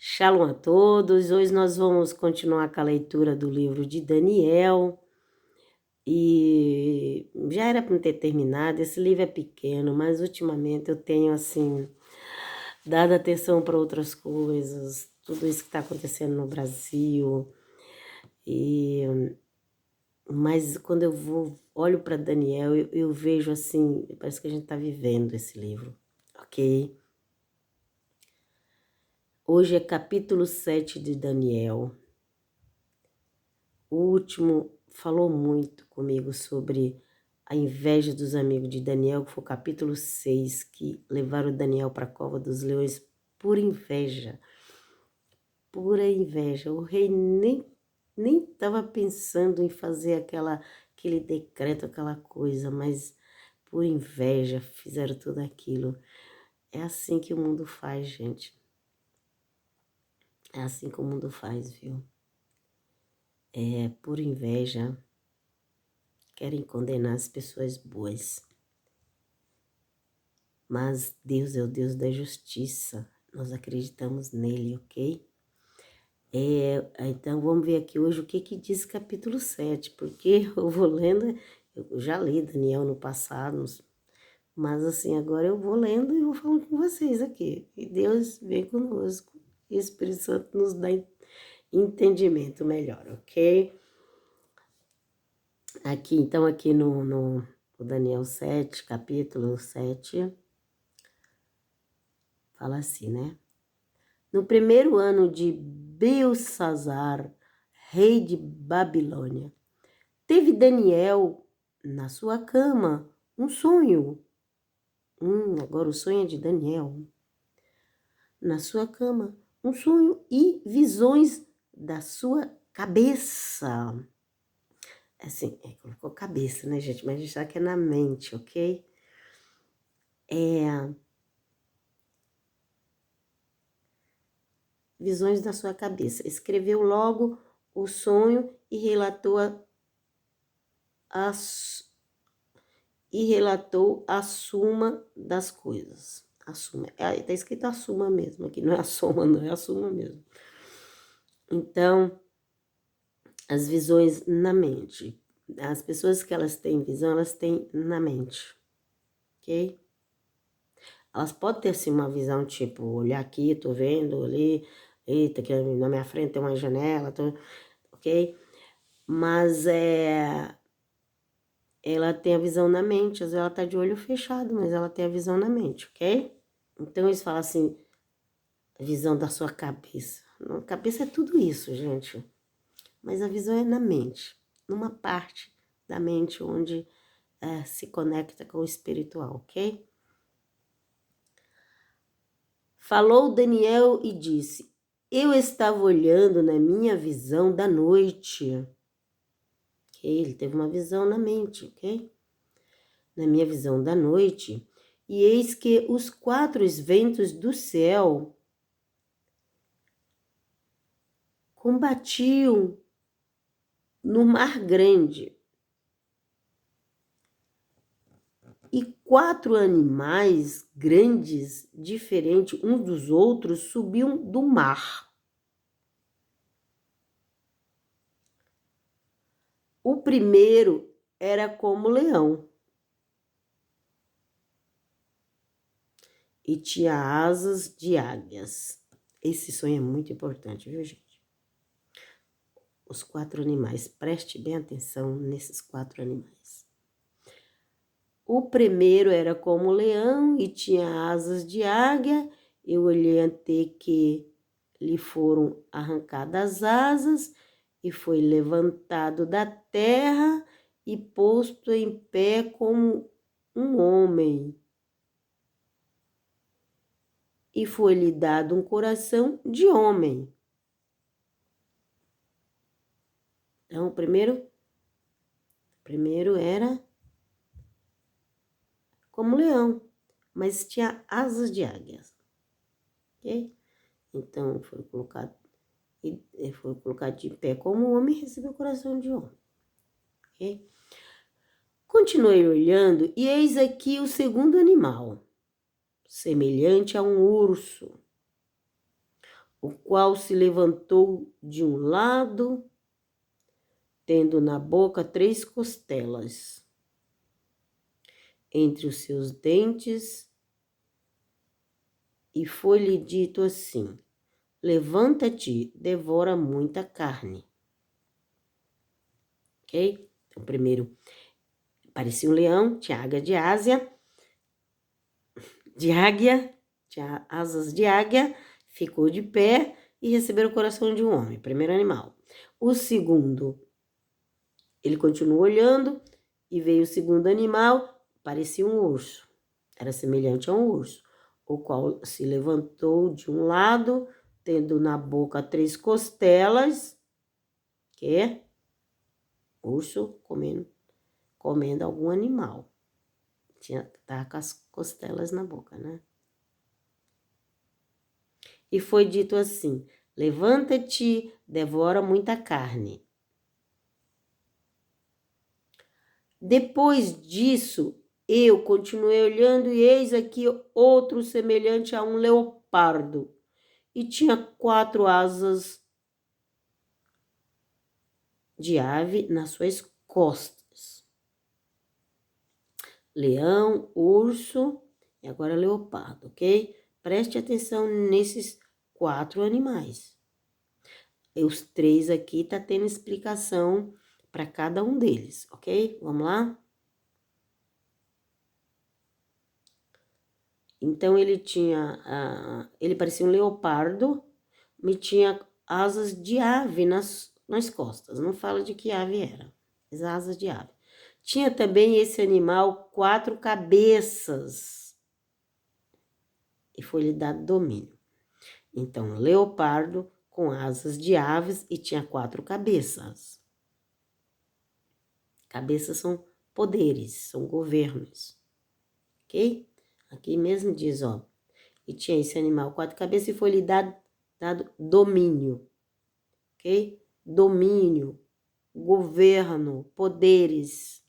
Shalom a todos. Hoje nós vamos continuar com a leitura do livro de Daniel. E já era para ter terminado. Esse livro é pequeno, mas ultimamente eu tenho assim dado atenção para outras coisas, tudo isso que está acontecendo no Brasil. Mas quando olho para Daniel, eu vejo assim, parece que a gente está vivendo esse livro, ok? Hoje é capítulo 7 de Daniel. O último falou muito comigo sobre a inveja dos amigos de Daniel, que foi o capítulo 6, que levaram Daniel para a cova dos leões por inveja. Pura inveja. O rei nem estava pensando em fazer aquele decreto, aquela coisa, mas por inveja fizeram tudo aquilo. É assim que o mundo faz, gente. É assim que o mundo faz, viu? É por inveja. Querem condenar as pessoas boas. Mas Deus é o Deus da justiça. Nós acreditamos nele, ok? Então vamos ver aqui hoje o que diz capítulo 7, porque eu vou lendo, eu já li Daniel no passado, mas assim, agora eu vou lendo e vou falando com vocês aqui. E Deus vem conosco, e o Espírito Santo nos dá entendimento melhor, ok? Aqui, então, aqui no Daniel 7, capítulo 7, fala assim, né? No primeiro ano de Belsassar, rei de Babilônia, teve Daniel na sua cama um sonho. Agora o sonho é de Daniel. Na sua cama, um sonho e visões da sua cabeça. Assim, colocou cabeça, né, gente? Mas a gente sabe que é na mente, ok? Visões da sua cabeça. Escreveu logo o sonho e relatou a suma das coisas. A suma. Está escrito a suma mesmo, aqui não é a soma, não é a suma mesmo. Então, as visões na mente. As pessoas que elas têm visão, elas têm na mente, ok? Elas podem ter assim uma visão tipo, olhar aqui, tô vendo ali, eita, aqui na minha frente tem uma janela, ok? Mas ela tem a visão na mente, às vezes ela tá de olho fechado, mas ela tem a visão na mente, ok? Então eles falam assim, a visão da sua cabeça. A cabeça é tudo isso, gente. Mas a visão é na mente, numa parte da mente onde se conecta com o espiritual, ok? Falou Daniel e disse, eu estava olhando na minha visão da noite. Okay? Ele teve uma visão na mente, ok? Na minha visão da noite, e eis que os 4 ventos do céu combatiam no mar grande. E 4 animais grandes, diferentes uns dos outros, subiam do mar. O primeiro era como leão e tinha asas de águias. Esse sonho é muito importante, viu, gente? Os 4 animais, preste bem atenção nesses 4 animais. O primeiro era como leão e tinha asas de águia. Eu olhei até que lhe foram arrancadas as asas e foi levantado da terra e posto em pé como um homem. E foi-lhe dado um coração de homem. Então, o primeiro era como leão, mas tinha asas de águia, ok? Então, foi colocado de pé como homem e recebeu o coração de homem, ok? Continuei olhando e eis aqui o segundo animal, semelhante a um urso. o qual se levantou de um lado, tendo na boca 3 costelas. Entre os seus dentes, e foi-lhe dito assim: levanta-te, devora muita carne. Ok? Então, primeiro, parecia um leão, tinha águia de águia, tinha asas de águia, ficou de pé e recebeu o coração de um homem, primeiro animal. O segundo, ele continuou olhando e veio o segundo animal, parecia um urso, era semelhante a um urso, o qual se levantou de um lado, tendo na boca 3 costelas, que é urso comendo algum animal. Tava com as costelas na boca, né? E foi dito assim: levanta-te, devora muita carne. Depois disso, eu continuei olhando e eis aqui outro semelhante a um leopardo, e tinha 4 asas de ave nas suas costas. Leão, urso e agora leopardo, ok? Preste atenção nesses 4 animais. Os 3 aqui tá tendo explicação para cada um deles, ok? Vamos lá? Então, ele parecia um leopardo, e tinha asas de ave nas costas. Não fala de que ave era, mas asas de ave. Tinha também esse animal 4 cabeças, e foi-lhe dado domínio. Então, leopardo com asas de aves e tinha 4 cabeças. Cabeças são poderes, são governos, ok? Aqui mesmo diz, ó, e tinha esse animal 4 cabeças e foi-lhe dado domínio, ok? Domínio, governo, poderes.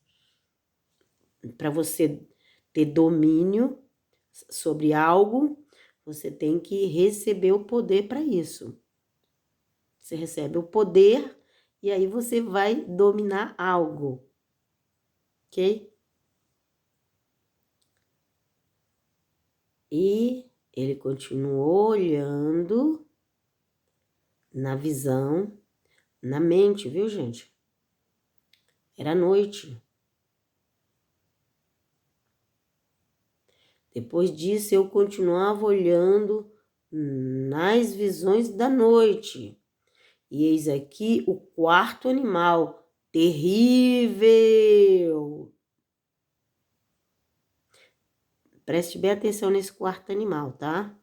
Para você ter domínio sobre algo, você tem que receber o poder para isso. Você recebe o poder e aí você vai dominar algo, ok? E ele continuou olhando na visão, na mente, viu, gente? Era noite. Depois disso, eu continuava olhando nas visões da noite. E eis aqui o 4º animal, terrível. Preste bem atenção nesse 4º animal, tá?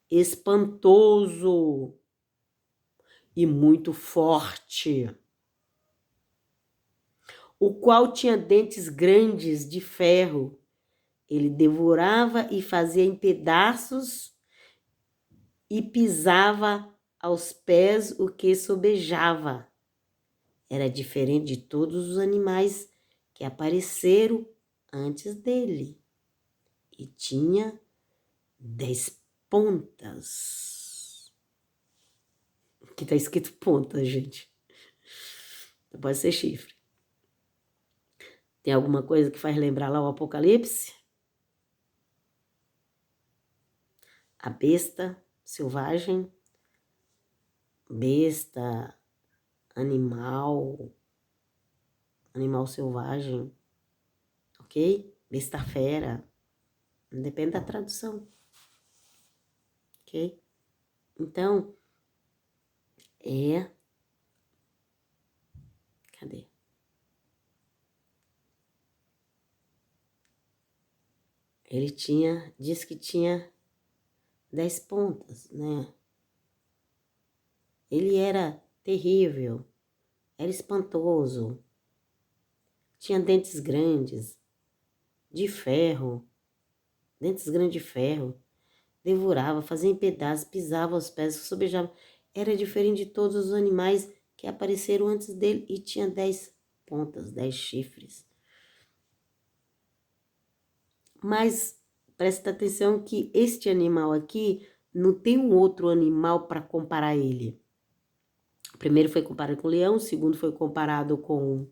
Espantoso e muito forte, o qual tinha dentes grandes de ferro. Ele devorava e fazia em pedaços e pisava aos pés o que sobejava. Era diferente de todos os animais que apareceram antes dele. E tinha 10 pontas. Aqui tá escrito pontas, gente. Não pode ser chifre. Tem alguma coisa que faz lembrar lá o Apocalipse? A besta selvagem, besta, animal selvagem, ok? Besta fera, depende da tradução, ok? Então, cadê? Ele diz que tinha 10 pontas, né? Ele era terrível, era espantoso, tinha dentes grandes, de ferro, devorava, fazia em pedaços, pisava aos pés, sobejava. Era diferente de todos os animais que apareceram antes dele e tinha 10 pontas, 10 chifres. Mas presta atenção que este animal aqui não tem um outro animal para comparar ele. O primeiro foi comparado com o leão, o segundo foi comparado com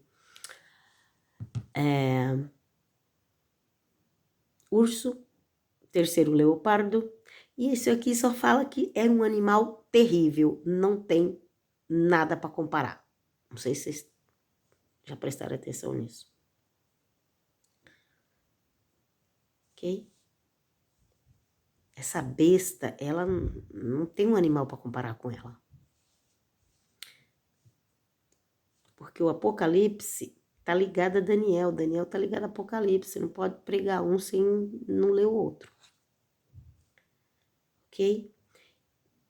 urso, o terceiro leopardo, e esse aqui só fala que é um animal terrível, não tem nada para comparar. Não sei se vocês já prestaram atenção nisso. Ok? Essa besta, ela não tem um animal para comparar com ela. Porque o Apocalipse tá ligado a Daniel. Daniel tá ligado a Apocalipse. Você não pode pregar um sem não ler o outro. Ok?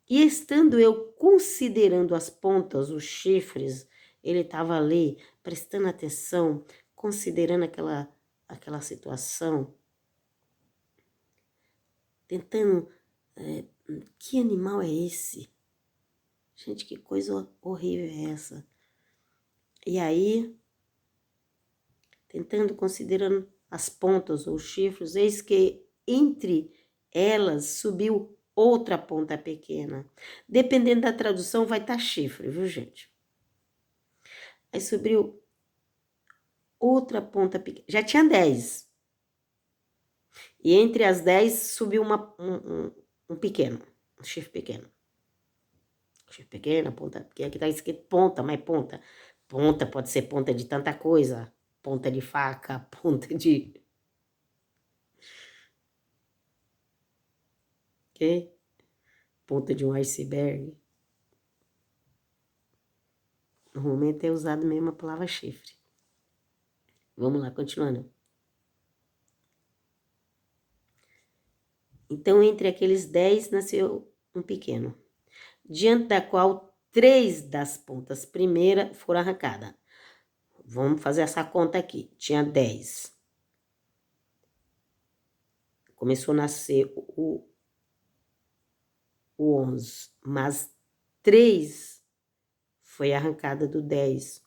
E estando eu considerando as pontas, os chifres, ele estava ali prestando atenção, considerando aquela situação, tentando, que animal é esse? Gente, que coisa horrível é essa? E aí, tentando, considerando as pontas ou chifres, eis que entre elas subiu outra ponta pequena. Dependendo da tradução, vai estar chifre, viu, gente? Aí subiu outra ponta pequena. Já tinha 10. E entre as 10 subiu um pequeno, um chifre pequeno. Chifre pequeno, ponta pequena, aqui tá escrito ponta, mas ponta. Ponta pode ser ponta de tanta coisa. Ponta de faca, ponta de... Ok? Ponta de um iceberg. Normalmente é usado mesmo a palavra chifre. Vamos lá, continuando. Então, entre aqueles 10 nasceu um pequeno, diante da qual 3 das pontas primeiras foram arrancadas. Vamos fazer essa conta aqui. Tinha 10. Começou a nascer o 11, mas 3 foi arrancada do 10.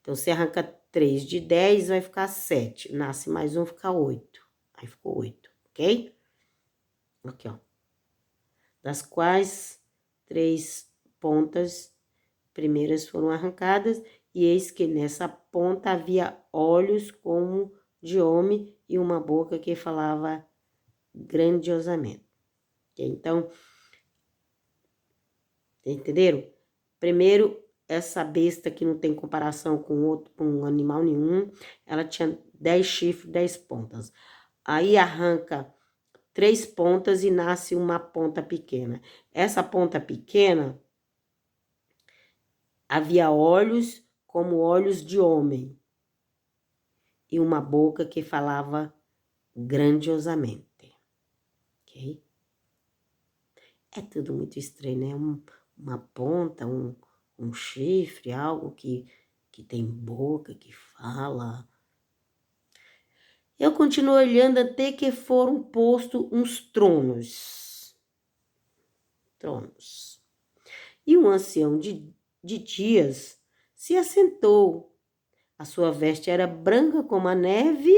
Então, se arranca 3 de 10, vai ficar 7. Nasce mais um, fica 8. Aí ficou 8, ok? Aqui, ó. Das quais 3 pontas primeiras foram arrancadas, e eis que nessa ponta havia olhos como de homem e uma boca que falava grandiosamente. Okay? Então, entenderam? Primeiro, essa besta que não tem comparação com um animal nenhum, ela tinha 10 chifres, 10 pontas. Aí arranca 3 pontas e nasce uma ponta pequena. Essa ponta pequena havia olhos como olhos de homem e uma boca que falava grandiosamente. Ok? É tudo muito estranho, né? Uma ponta, um chifre, algo que tem boca, que fala. Eu continuo olhando até que foram postos uns tronos. Tronos. E um ancião de dias se assentou. A sua veste era branca como a neve.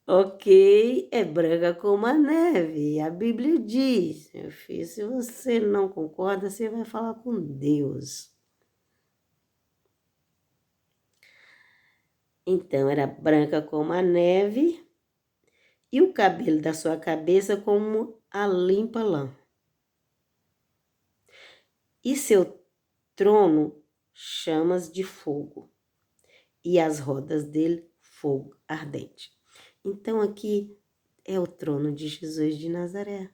Ok, é branca como a neve. A Bíblia diz, meu filho, se você não concorda, você vai falar com Deus. Então, era branca como a neve e o cabelo da sua cabeça como a limpa lã. E seu trono chamas de fogo e as rodas dele fogo ardente. Então, aqui é o trono de Jesus de Nazaré,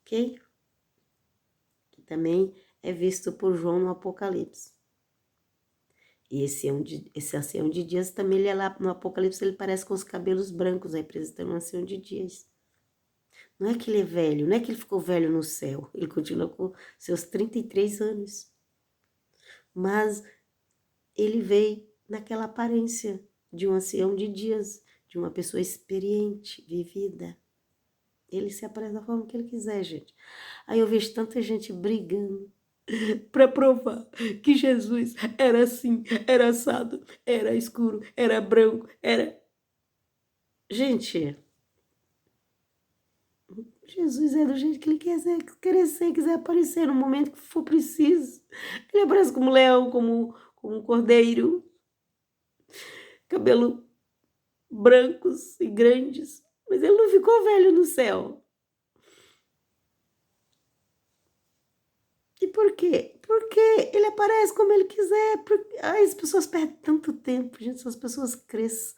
ok? Que também é visto por João no Apocalipse. E esse ancião de dias também, ele é lá no Apocalipse, ele parece com os cabelos brancos, representando um ancião de dias. Não é que ele é velho, não é que ele ficou velho no céu, ele continua com seus 33 anos. Mas ele veio naquela aparência de um ancião de dias, de uma pessoa experiente, vivida. Ele se apresenta da forma que ele quiser, gente. Aí eu vejo tanta gente brigando para provar que Jesus era assim, era assado, era escuro, era branco, era... Gente, Jesus é do jeito que ele quer ser, quiser aparecer no momento que for preciso. Ele aparece como leão, como um cordeiro, cabelo brancos e grandes, mas ele não ficou velho no céu. E por quê? Porque ele aparece como ele quiser. Ai, as pessoas perdem tanto tempo, gente. Se as pessoas crescem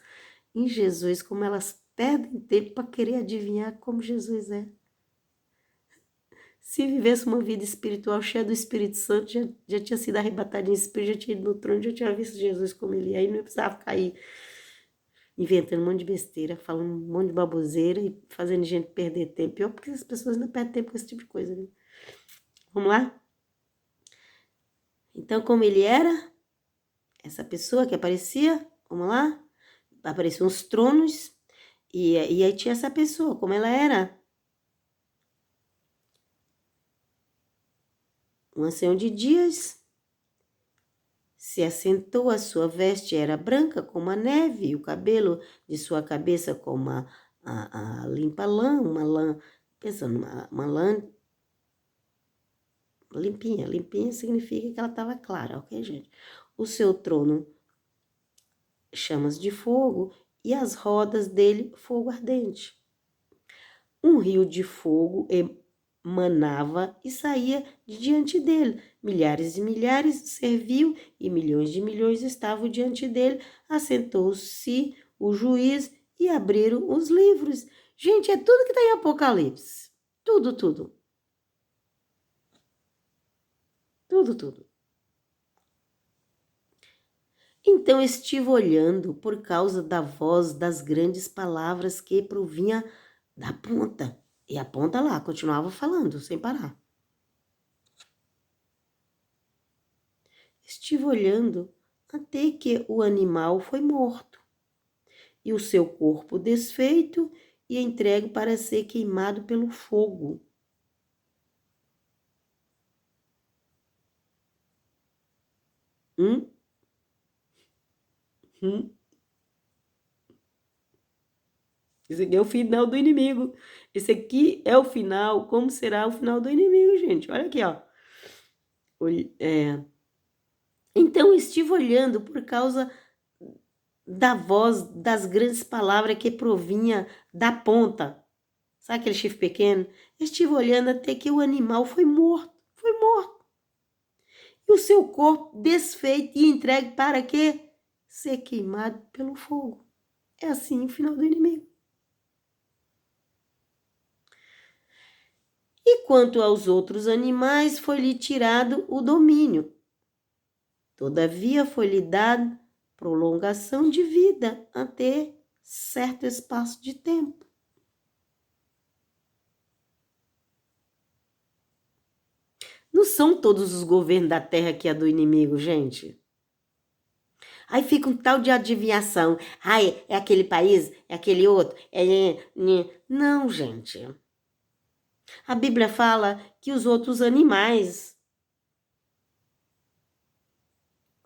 em Jesus, como elas perdem tempo para querer adivinhar como Jesus é. Se vivesse uma vida espiritual cheia do Espírito Santo, já tinha sido arrebatado em espírito, já tinha ido no trono, já tinha visto Jesus como ele é. Aí não precisava ficar aí inventando um monte de besteira, falando um monte de baboseira e fazendo gente perder tempo. Pior porque as pessoas não perdem tempo com esse tipo de coisa, né? Vamos lá? Então, como ele era, essa pessoa que aparecia, vamos lá? Apareciam os tronos, e aí tinha essa pessoa, como ela era. Um ancião de dias se assentou, a sua veste era branca como a neve, e o cabelo de sua cabeça como a limpa lã, uma lã, pensando, uma lã limpinha. Limpinha significa que ela estava clara, ok, gente? O seu trono, chamas de fogo, e as rodas dele, fogo ardente. Um rio de fogo emanava e saía de diante dele. Milhares e milhares serviam e milhões de milhões estavam diante dele. Assentou-se o juiz e abriram os livros. Gente, é tudo que está em Apocalipse. Tudo, tudo. Tudo, tudo. Então estive olhando por causa da voz das grandes palavras que provinha da ponta. E a ponta lá continuava falando sem parar. Estive olhando até que o animal foi morto, e o seu corpo desfeito e entregue para ser queimado pelo fogo. Hum? Esse aqui é o final do inimigo. Esse aqui é o final. Como será o final do inimigo, gente? Olha aqui, ó. Então estive olhando por causa da voz das grandes palavras que provinha da ponta. Sabe aquele chifre pequeno? Estive olhando até que o animal foi morto. Foi morto. E o seu corpo desfeito e entregue para quê? Ser queimado pelo fogo. É assim o final do inimigo. E quanto aos outros animais, foi-lhe tirado o domínio. Todavia foi-lhe dada prolongação de vida até certo espaço de tempo. Não são todos os governos da terra que é do inimigo, gente. Aí fica um tal de adivinhação. Ai, é aquele país, é aquele outro. Não, gente. A Bíblia fala que os outros animais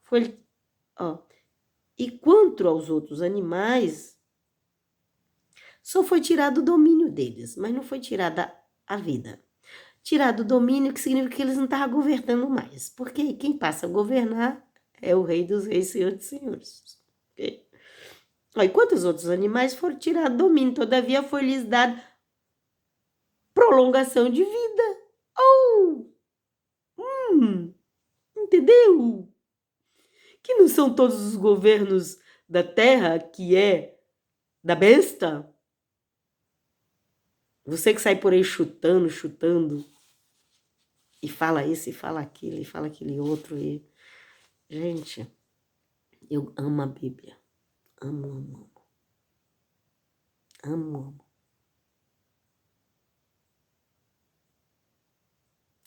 foi, ó, e quanto aos outros animais, só foi tirado o domínio deles, mas não foi tirada a vida. Tirado o domínio, que significa que eles não estavam governando mais. Porque quem passa a governar é o Rei dos Reis, Senhor dos Senhores. Okay? E quantos outros animais foram tirados do domínio? Todavia foi-lhes dado prolongação de vida. Oh! Entendeu? Que não são todos os governos da terra que é da besta? Você que sai por aí chutando, e fala isso, e fala aquilo, e fala aquele outro. Gente, eu amo a Bíblia. Amo, amo, amo. Amo, amo.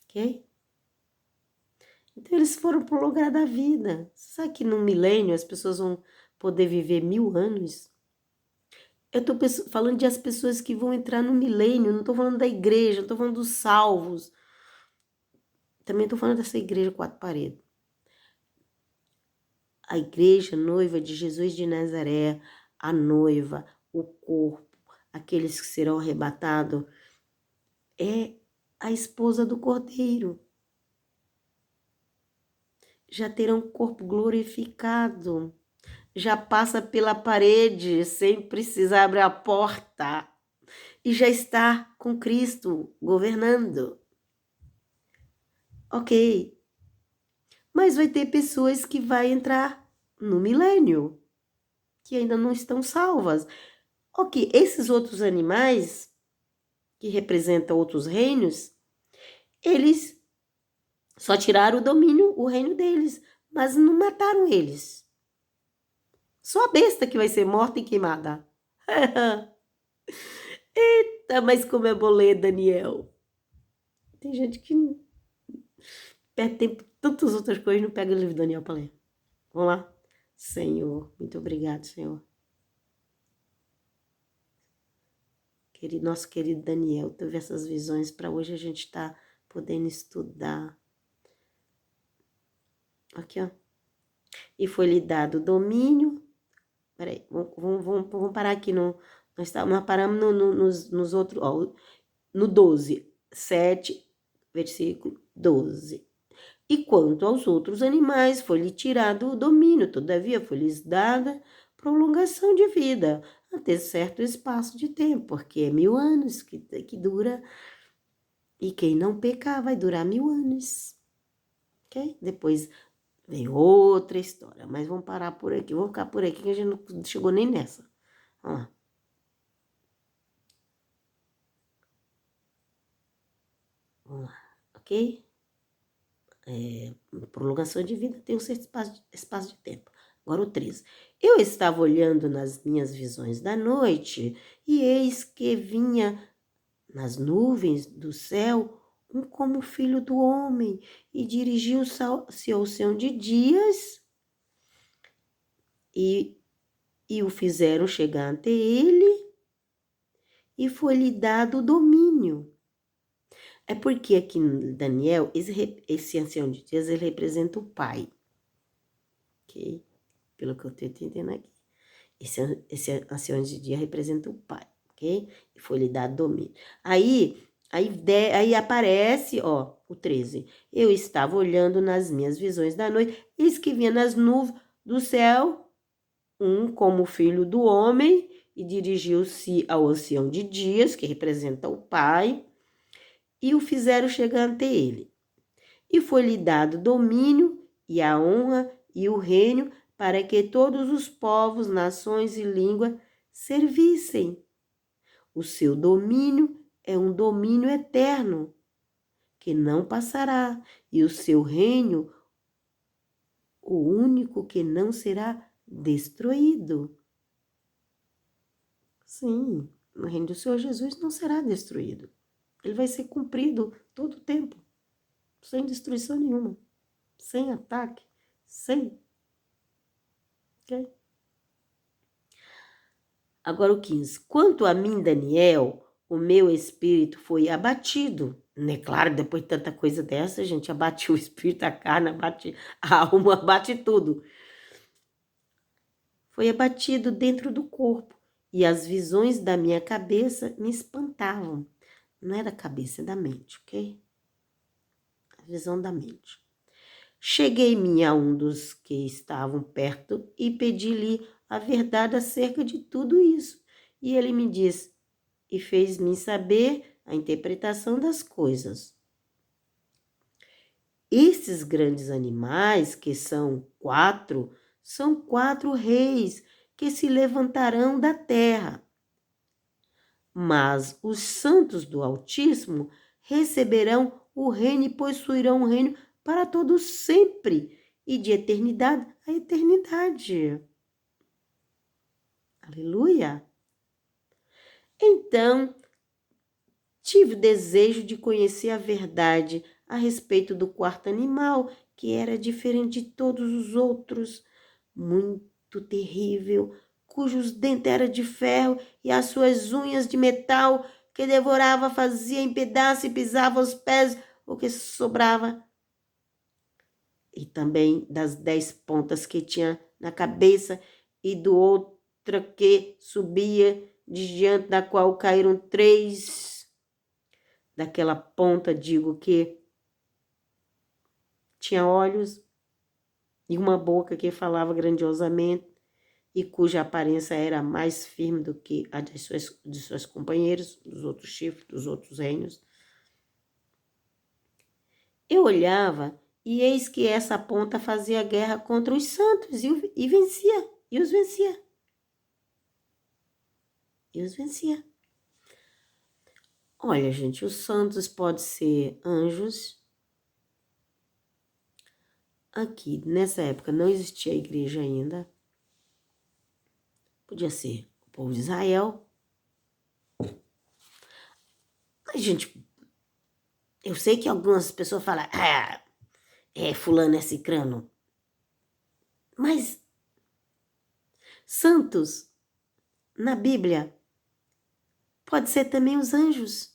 Ok? Então eles foram pro lugar da vida. Sabe que no milênio as pessoas vão poder viver 1000 anos? Eu tô falando de as pessoas que vão entrar no milênio, não tô falando da igreja, não tô falando dos salvos. Também tô falando dessa igreja quatro paredes. A igreja noiva de Jesus de Nazaré, a noiva, o corpo, aqueles que serão arrebatados é a esposa do Cordeiro. Já terá um corpo glorificado. Já passa pela parede sem precisar abrir a porta. E já está com Cristo governando. Ok. Mas vai ter pessoas que vai entrar no milênio, que ainda não estão salvas. Ok, esses outros animais, que representam outros reinos, eles só tiraram o domínio, o reino deles, mas não mataram eles. Só a besta que vai ser morta e queimada. Eita, mas como é bolê, Daniel. Tem gente que perde tempo em tantas outras coisas e não pega o livro de Daniel para ler. Vamos lá? Senhor, muito obrigado, Senhor. Nosso querido Daniel teve essas visões para hoje a gente estar podendo estudar. Aqui, ó. E foi-lhe dado domínio. Peraí, vamos parar aqui. Nós paramos nos outros. Ó, no 12, 7, versículo 12. E quanto aos outros animais, foi-lhe tirado o domínio, todavia foi-lhes dada prolongação de vida, até certo espaço de tempo, porque é 1000 anos que dura, e quem não pecar vai durar 1000 anos, ok? Depois vem outra história, mas vamos parar por aqui, vamos ficar por aqui que a gente não chegou nem nessa. Vamos lá. Vamos lá, ok? Prolongação de vida tem um certo espaço de tempo. Agora o 13. Eu estava olhando nas minhas visões da noite, e eis que vinha nas nuvens do céu um como filho do homem, e dirigiu-se ao céu de dias, e o fizeram chegar ante ele, e foi-lhe dado o domínio. É porque aqui em Daniel, esse ancião de dias, ele representa o pai. Ok? Pelo que eu estou entendendo aqui. Esse ancião de dia representa o pai, ok? E foi-lhe dado domínio. Aí aparece, ó, o 13. Eu estava olhando nas minhas visões da noite, eis que vinha nas nuvens do céu um como filho do homem, e dirigiu-se ao ancião de dias, que representa o pai, e o fizeram chegar ante ele. E foi-lhe dado domínio e a honra e o reino, para que todos os povos, nações e línguas servissem. O seu domínio é um domínio eterno, que não passará, e o seu reino, o único que não será destruído. Sim, o reino do Senhor Jesus não será destruído. Ele vai ser cumprido todo o tempo, sem destruição nenhuma, sem ataque, sem... Okay? Agora o 15. Quanto a mim, Daniel, o meu espírito foi abatido. Né? Claro, depois de tanta coisa dessa, a gente abate o espírito, a carne, abate a alma, abate tudo. Foi abatido dentro do corpo, e as visões da minha cabeça me espantavam. Não é da cabeça, é da mente, ok? A visão da mente. Cheguei-me a um dos que estavam perto e pedi-lhe a verdade acerca de tudo isso. E ele me disse, e fez-me saber a interpretação das coisas. Esses grandes animais, que são 4 reis que se levantarão da terra. Mas os santos do Altíssimo receberão o reino e possuirão o reino para todos sempre, e de eternidade a eternidade. Aleluia! Então, tive o desejo de conhecer a verdade a respeito do quarto animal, que era diferente de todos os outros, muito terrível, cujos dentes eram de ferro e as suas unhas de metal, que devorava, fazia em pedaços e pisava os pés, o que sobrava. E também das 10 pontas que tinha na cabeça, e do outra que subia, de diante da qual caíram 3 daquela ponta, digo que tinha olhos e uma boca que falava grandiosamente e cuja aparência era mais firme do que a de seus companheiros, dos outros chifres, dos outros reinos. Eu olhava e eis que essa ponta fazia guerra contra os santos e vencia, e os vencia. E os vencia. Olha, gente, os santos podem ser anjos. Aqui, nessa época, não existia a igreja ainda. Podia ser o povo de Israel. Mas, gente, eu sei que algumas pessoas falam, fulano é cicrano. Mas santos, na Bíblia, pode ser também os anjos.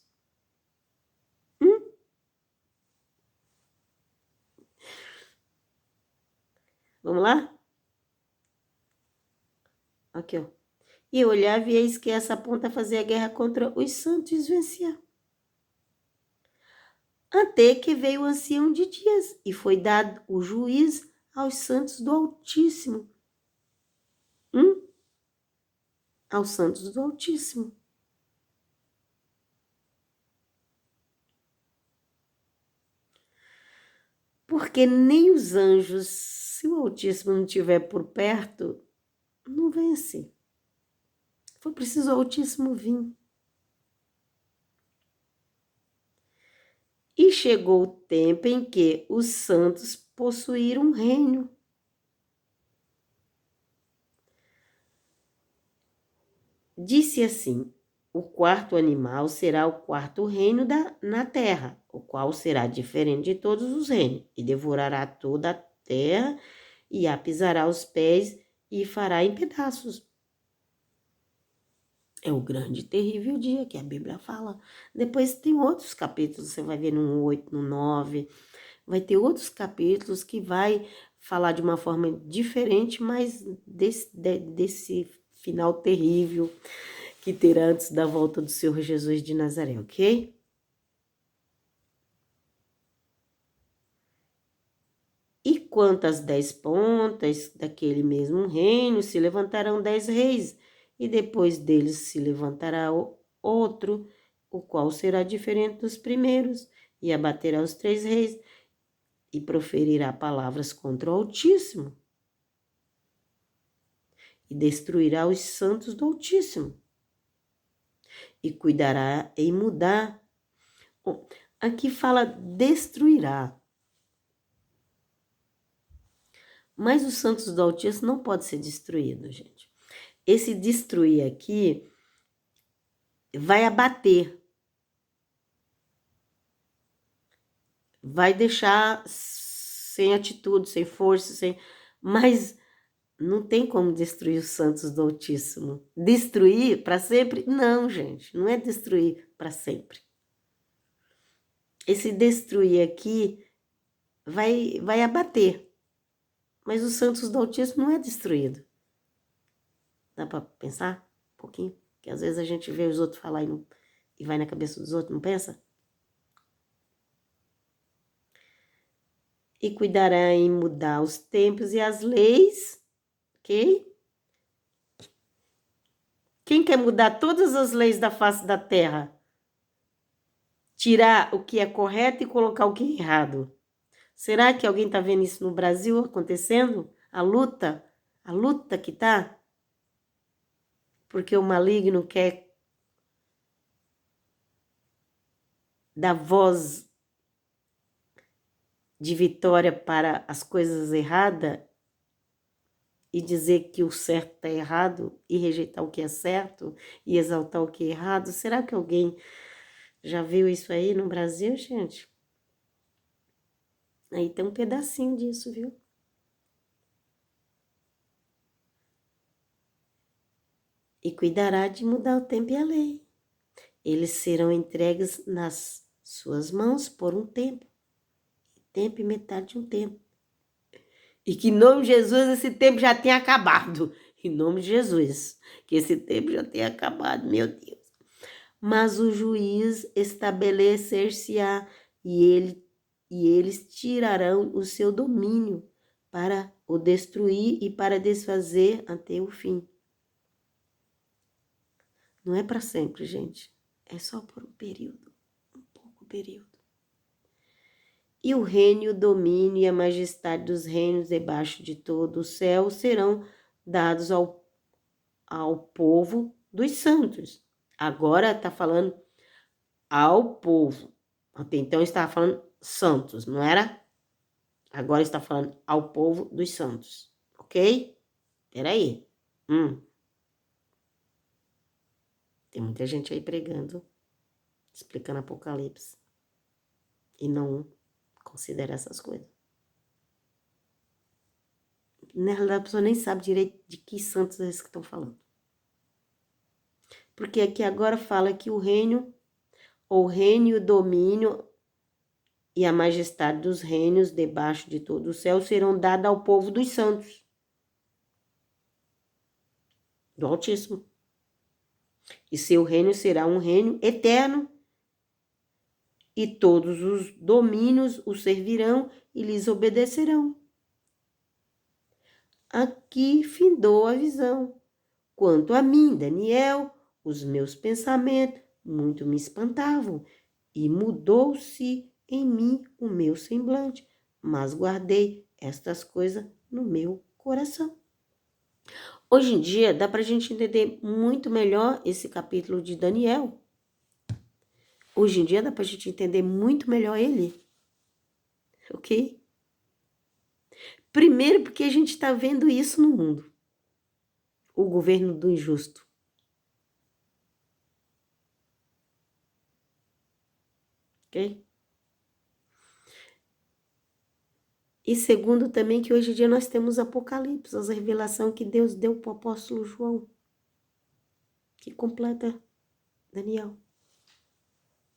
Vamos lá? Aqui, ó. E eu olhava e eis que essa ponta fazia guerra contra os santos e os vencia. Até que veio o ancião de dias e foi dado o juiz aos santos do Altíssimo. Aos santos do Altíssimo. Porque nem os anjos, se o Altíssimo não estiver por perto, não vence. Foi preciso o Altíssimo vir. E chegou o tempo em que os santos possuíram um reino. Disse assim: o quarto animal será o quarto reino na terra, o qual será diferente de todos os reinos, e devorará toda a terra, e a pisará os pés, e fará em pedaços. É o grande e terrível dia que a Bíblia fala. Depois tem outros capítulos, você vai ver no 8, no 9, vai ter outros capítulos que vai falar de uma forma diferente, mas desse final terrível que terá antes da volta do Senhor Jesus de Nazaré, ok? E quanto às 10 pontas daquele mesmo reino, se levantarão 10 reis, e depois deles se levantará outro, o qual será diferente dos primeiros, e abaterá os 3 reis, e proferirá palavras contra o Altíssimo, e destruirá os santos do Altíssimo, e cuidará em mudar. Aqui fala destruirá. Mas os santos do Altíssimo não pode ser destruído, gente. Esse destruir aqui vai abater. Vai deixar sem atitude, sem força, mas não tem como destruir os santos do Altíssimo. Destruir para sempre? Não, gente, não é destruir para sempre. Esse destruir aqui vai abater, mas os santos do Altíssimo não é destruído. Dá para pensar um pouquinho? Que às vezes a gente vê os outros falar e vai na cabeça dos outros, não pensa? E cuidará em mudar os tempos e as leis, ok? Quem quer mudar todas as leis da face da terra? Tirar o que é correto e colocar o que é errado. Será que alguém está vendo isso no Brasil acontecendo? A luta que tá? Porque o maligno quer dar voz de vitória para as coisas erradas e dizer que o certo está errado e rejeitar o que é certo e exaltar o que é errado. Será que alguém já viu isso aí no Brasil, gente? Aí tem um pedacinho disso, viu? E cuidará de mudar o tempo e a lei. Eles serão entregues nas suas mãos por um tempo e metade de um tempo. E que em nome de Jesus esse tempo já tenha acabado. Em nome de Jesus, que esse tempo já tenha acabado, meu Deus. mas o juiz estabelecer-se-á e eles tirarão o seu domínio para o destruir e para desfazer até o fim. Não é para sempre, gente. É só por um período, um pouco período. E o reino, o domínio e a majestade dos reinos debaixo de todo o céu serão dados ao povo dos santos. Agora está falando ao povo. Até então estava falando santos, não era? Agora está falando ao povo dos santos, ok? Peraí. Tem muita gente aí pregando, explicando Apocalipse e não considera essas coisas. Na realidade, a pessoa nem sabe direito de que santos é esses que estão falando. Porque aqui agora fala que o reino, o domínio e a majestade dos reinos debaixo de todo o céu serão dados ao povo dos santos, do Altíssimo. E seu reino será um reino eterno, e todos os domínios o servirão e lhes obedecerão. Aqui findou a visão. Quanto a mim, Daniel, os meus pensamentos muito me espantavam, e mudou-se em mim o meu semblante, mas guardei estas coisas no meu coração. Hoje em dia, dá para a gente entender muito melhor esse capítulo de Daniel. Hoje em dia, dá para a gente entender muito melhor ele. Ok? Primeiro, porque a gente está vendo isso no mundo. O governo do injusto. Ok? E segundo também que hoje em dia nós temos Apocalipse, a revelação que Deus deu para o apóstolo João, que completa Daniel.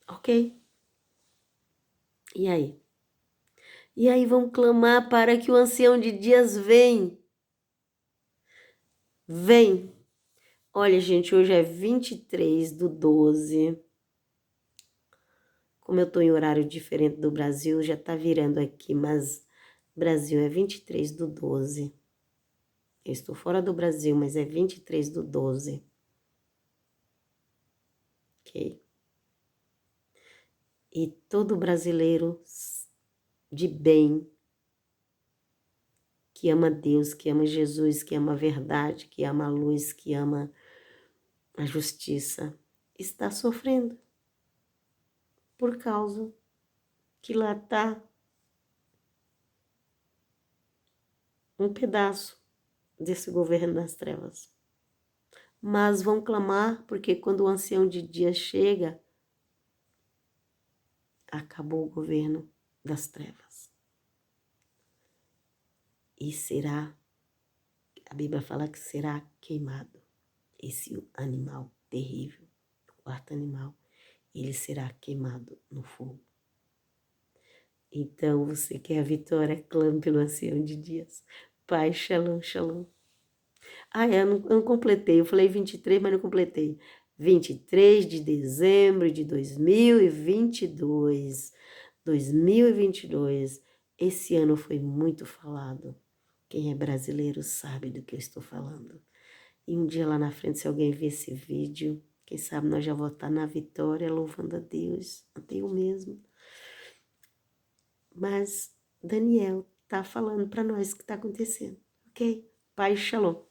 Ok? E aí? E aí vamos clamar para que o ancião de dias venha. Vem. Olha, gente, hoje é 23/12. Como eu estou em horário diferente do Brasil, já está virando aqui, mas Brasil é 23/12. Eu estou fora do Brasil, mas é 23/12. Ok? E todo brasileiro de bem, que ama Deus, que ama Jesus, que ama a verdade, que ama a luz, que ama a justiça, está sofrendo por causa que lá está um pedaço desse governo das trevas. Mas vão clamar, porque quando o ancião de dias chega, acabou o governo das trevas. E será, a Bíblia fala que será queimado esse animal terrível, o quarto animal, ele será queimado no fogo. Então, você quer a vitória, clame pelo ancião de dias. Pai, shalom, shalom. Eu não completei, eu falei 23, mas não completei. 23 de dezembro de 2022. 2022. Esse ano foi muito falado. Quem é brasileiro sabe do que eu estou falando. E um dia lá na frente, se alguém ver esse vídeo, quem sabe nós já vamos estar na vitória, louvando a Deus, até eu mesmo. Mas Daniel está falando para nós o que está acontecendo, ok? Pai, shalom.